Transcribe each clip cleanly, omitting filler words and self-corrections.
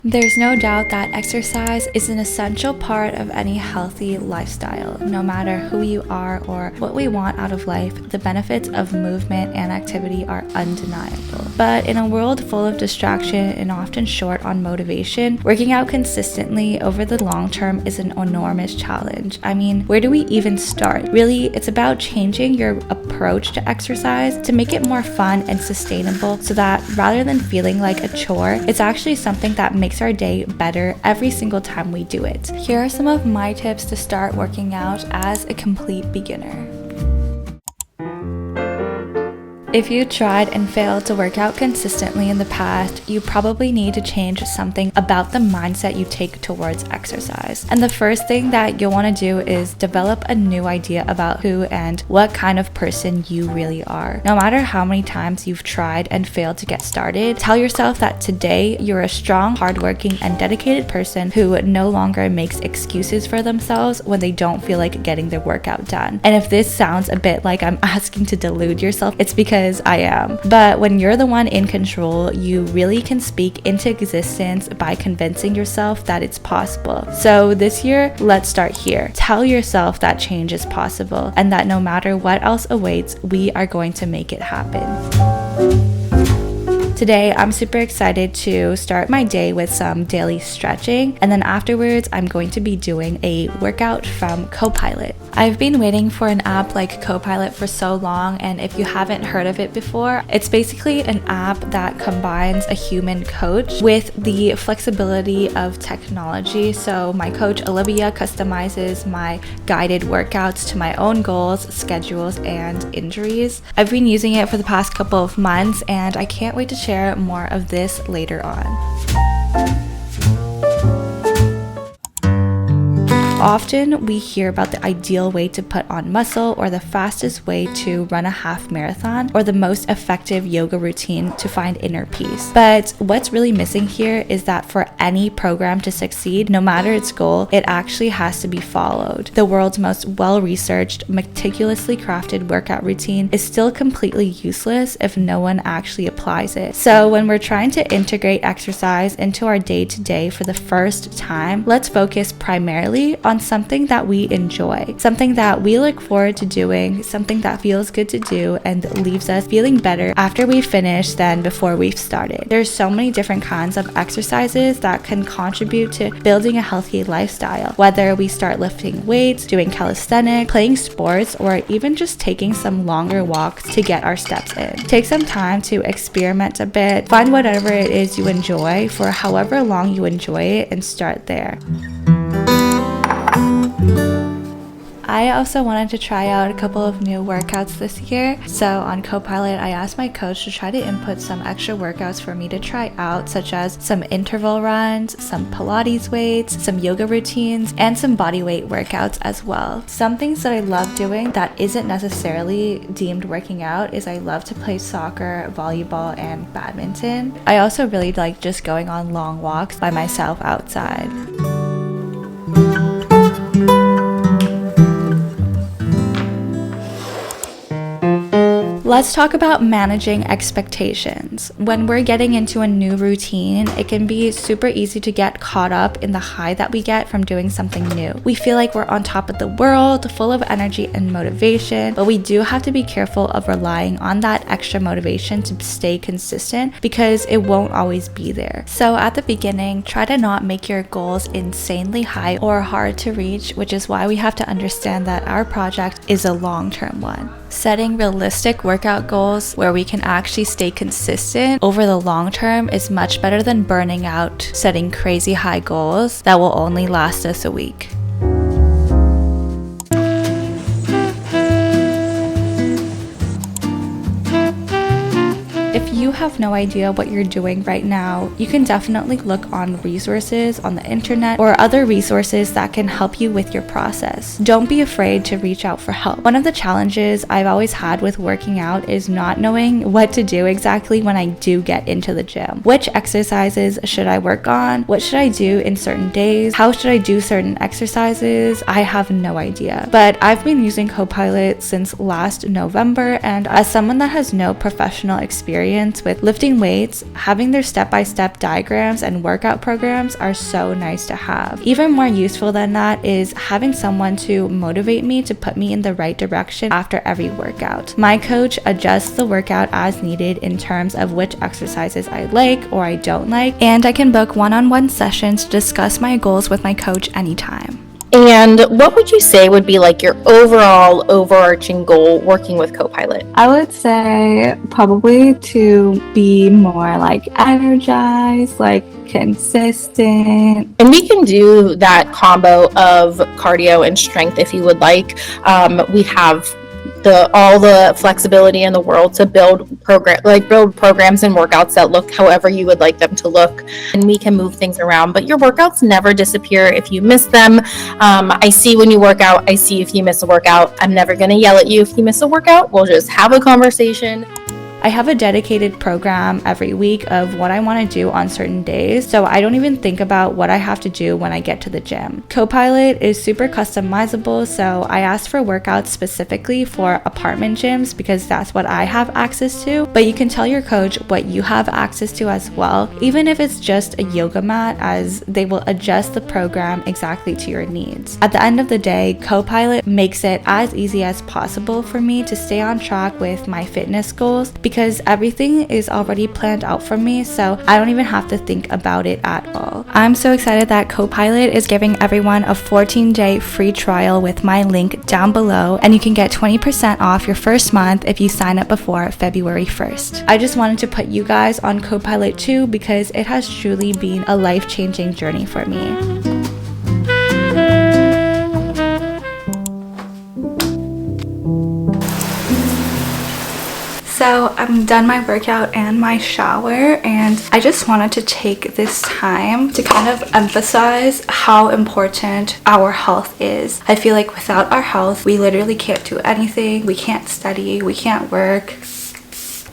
There's no doubt that exercise is an essential part of any healthy lifestyle. No matter who you are or what we want out of life, the benefits of movement and activity are undeniable. But in a world full of distraction and often short on motivation, working out consistently over the long term is an enormous challenge. I mean, where do we even start? Really, it's about changing your approach to exercise to make it more fun and sustainable so that rather than feeling like a chore, it's actually something that makes our day better every single time we do it. Here are some of my tips to start working out as a complete beginner. If you tried and failed to work out consistently in the past, you probably need to change something about the mindset you take towards exercise. And the first thing that you'll want to do is develop a new idea about who and what kind of person you really are. No matter how many times you've tried and failed to get started, tell yourself that today you're a strong, hardworking, and dedicated person who no longer makes excuses for themselves when they don't feel like getting their workout done. And if this sounds a bit like I'm asking to delude yourself, it's because I am. But when you're the one in control, you really can speak into existence by convincing yourself that it's possible. So this year, let's start here. Tell yourself that change is possible and that no matter what else awaits, we are going to make it happen. Today, I'm super excited to start my day with some daily stretching, and then afterwards, I'm going to be doing a workout from CoPilot. I've been waiting for an app like CoPilot for so long, and if you haven't heard of it before, it's basically an app that combines a human coach with the flexibility of technology. So my coach Olivia customizes my guided workouts to my own goals, schedules, and injuries. I've been using it for the past couple of months, and I can't wait to share more of this later on. Often we hear about the ideal way to put on muscle or the fastest way to run a half marathon or the most effective yoga routine to find inner peace. But what's really missing here is that for any program to succeed, no matter its goal, it actually has to be followed. The world's most well-researched, meticulously crafted workout routine is still completely useless if no one actually applies it. So when we're trying to integrate exercise into our day-to-day for the first time, let's focus primarily on something that we enjoy, something that we look forward to doing, something that feels good to do and leaves us feeling better after we finish than before we've started. There's so many different kinds of exercises that can contribute to building a healthy lifestyle, whether we start lifting weights, doing calisthenics, playing sports, or even just taking some longer walks to get our steps in. Take some time to experiment a bit, find whatever it is you enjoy for however long you enjoy it and start there. I also wanted to try out a couple of new workouts this year. So on CoPilot, I asked my coach to try to input some extra workouts for me to try out, such as some interval runs, some Pilates weights, some yoga routines, and some body weight workouts as well. Some things that I love doing that isn't necessarily deemed working out is I love to play soccer, volleyball, and badminton. I also really like just going on long walks by myself outside. Let's talk about managing expectations. When we're getting into a new routine, it can be super easy to get caught up in the high that we get from doing something new. We feel like we're on top of the world, full of energy and motivation, but we do have to be careful of relying on that extra motivation to stay consistent because it won't always be there. So at the beginning, try to not make your goals insanely high or hard to reach, which is why we have to understand that our project is a long-term one. Setting realistic workout goals where we can actually stay consistent over the long term is much better than burning out setting crazy high goals that will only last us a week. If you have no idea what you're doing right now, you can definitely look on resources on the internet or other resources that can help you with your process. Don't be afraid to reach out for help. One of the challenges I've always had with working out is not knowing what to do exactly when I do get into the gym. Which exercises should I work on? What should I do in certain days? How should I do certain exercises? I have no idea. But I've been using CoPilot since last November, and as someone that has no professional experience with Lifting weights, having their step-by-step diagrams and workout programs are so nice to have. Even more useful than that is having someone to motivate me to put me in the right direction after every workout. My coach adjusts the workout as needed in terms of which exercises I like or I don't like, and I can book one-on-one sessions to discuss my goals with my coach anytime. And what would you say would be like your overall overarching goal working with CoPilot? I would say probably to be more like energized, like consistent. And we can do that combo of cardio and strength if you would like. We have all the flexibility in the world to build programs and workouts that look however you would like them to look, and we can move things around, but your workouts never disappear if you miss them. I see when you work out, I see if you miss a workout. I'm never going to yell at you if you miss a workout. We'll just have a conversation. I have a dedicated program every week of what I want to do on certain days, so I don't even think about what I have to do when I get to the gym. CoPilot is super customizable, so I asked for workouts specifically for apartment gyms because that's what I have access to, but you can tell your coach what you have access to as well, even if it's just a yoga mat, as they will adjust the program exactly to your needs. At the end of the day, CoPilot makes it as easy as possible for me to stay on track with my fitness goals because everything is already planned out for me, so I don't even have to think about it at all. I'm so excited that CoPilot is giving everyone a 14-day free trial with my link down below, and you can get 20% off your first month if you sign up before February 1st. I just wanted to put you guys on CoPilot too because it has truly been a life-changing journey for me. So I'm done my workout and my shower, and I just wanted to take this time to kind of emphasize how important our health is. I feel like without our health, we literally can't do anything. We can't study, we can't work.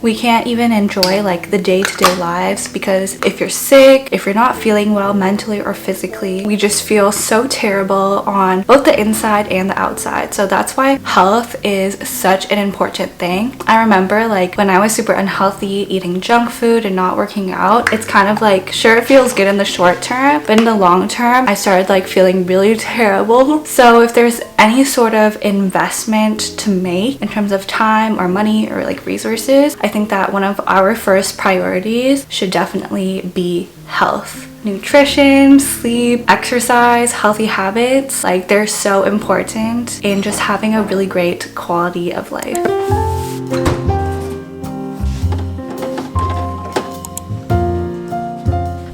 We can't even enjoy like the day-to-day lives, because if you're sick, if you're not feeling well mentally or physically, we just feel so terrible on both the inside and the outside. So that's why health is such an important thing. I remember like when I was super unhealthy, eating junk food and not working out, it's kind of like, sure, it feels good in the short term, but in the long term, I started like feeling really terrible. So if there's any sort of investment to make in terms of time or money or like resources, I think that one of our first priorities should definitely be health. Nutrition, sleep, exercise, healthy habits, like they're so important in just having a really great quality of life.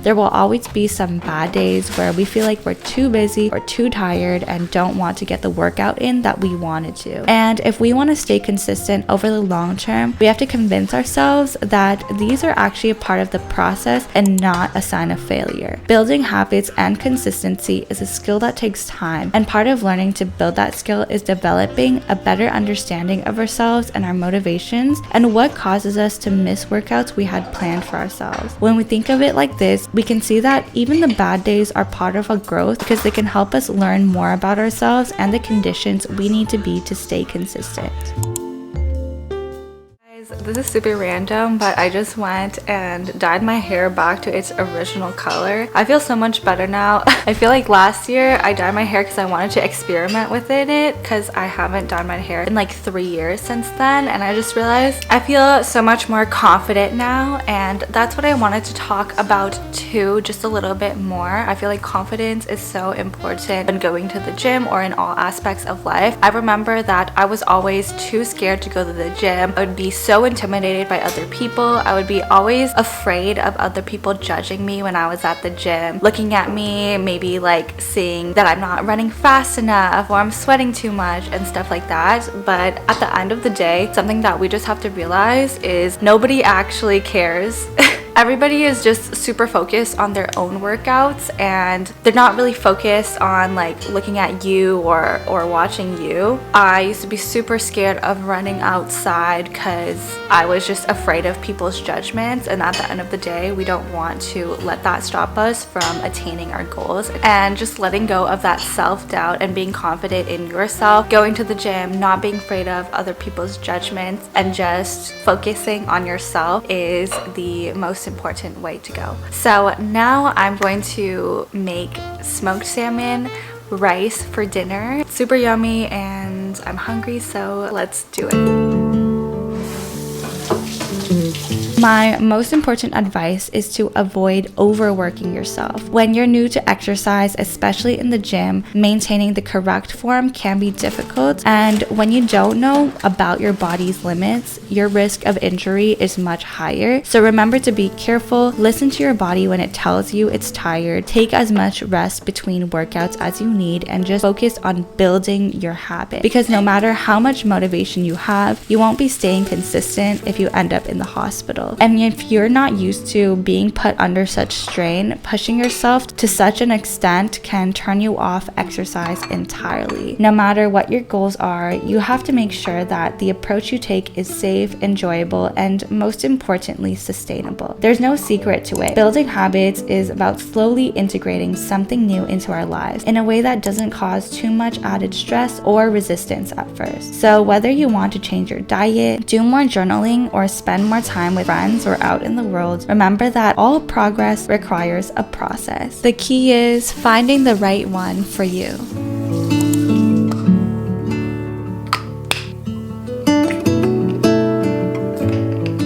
There will always be some bad days where we feel like we're too busy or too tired and don't want to get the workout in that we wanted to. And if we want to stay consistent over the long term, we have to convince ourselves that these are actually a part of the process and not a sign of failure. Building habits and consistency is a skill that takes time, and part of learning to build that skill is developing a better understanding of ourselves and our motivations and what causes us to miss workouts we had planned for ourselves. When we think of it like this, we can see that even the bad days are part of our growth because they can help us learn more about ourselves and the conditions we need to be to stay consistent. This is super random, but I just went and dyed my hair back to its original color. I feel so much better now. I feel like last year I dyed my hair because I wanted to experiment with it because I haven't dyed my hair in like 3 years since then, and I just realized I feel so much more confident now, and that's what I wanted to talk about too, just a little bit more. I feel like confidence is so important when going to the gym or in all aspects of life. I remember that I was always too scared to go to the gym. I would be so intimidated by other people. I would be always afraid of other people judging me when I was at the gym, looking at me, maybe like seeing that I'm not running fast enough or I'm sweating too much and stuff like that. But at the end of the day, something that we just have to realize is nobody actually cares everybody is just super focused on their own workouts and they're not really focused on like looking at you or watching you. I used to be super scared of running outside because I was just afraid of people's judgments, and at the end of the day we don't want to let that stop us from attaining our goals. And just letting go of that self-doubt and being confident in yourself, going to the gym, not being afraid of other people's judgments, and just focusing on yourself is the most important way to go. So now I'm going to make smoked salmon rice for dinner. It's super yummy and I'm hungry, so let's do it. My most important advice is to avoid overworking yourself. When you're new to exercise, especially in the gym, maintaining the correct form can be difficult, and when you don't know about your body's limits, your risk of injury is much higher. So remember to be careful, listen to your body when it tells you it's tired, take as much rest between workouts as you need, and just focus on building your habit. Because no matter how much motivation you have, you won't be staying consistent if you end up in the hospital. And if you're not used to being put under such strain, pushing yourself to such an extent can turn you off exercise entirely. No matter what your goals are, you have to make sure that the approach you take is safe, enjoyable, and most importantly, sustainable. There's no secret to it. Building habits is about slowly integrating something new into our lives in a way that doesn't cause too much added stress or resistance at first. So whether you want to change your diet, do more journaling, or spend more time with friends or out in the world, remember that all progress requires a process. The key is finding the right one for you.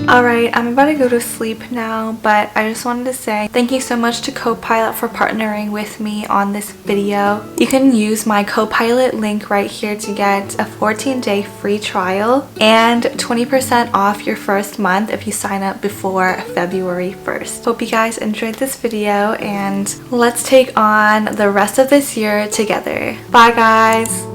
Alright, I'm about to go to sleep now, but I just wanted to say thank you so much to CoPilot for partnering with me on this video. You can use my CoPilot link right here to get a 14-day free trial and 20% off your first month if you sign up before February 1st. Hope you guys enjoyed this video, and let's take on the rest of this year together. Bye guys!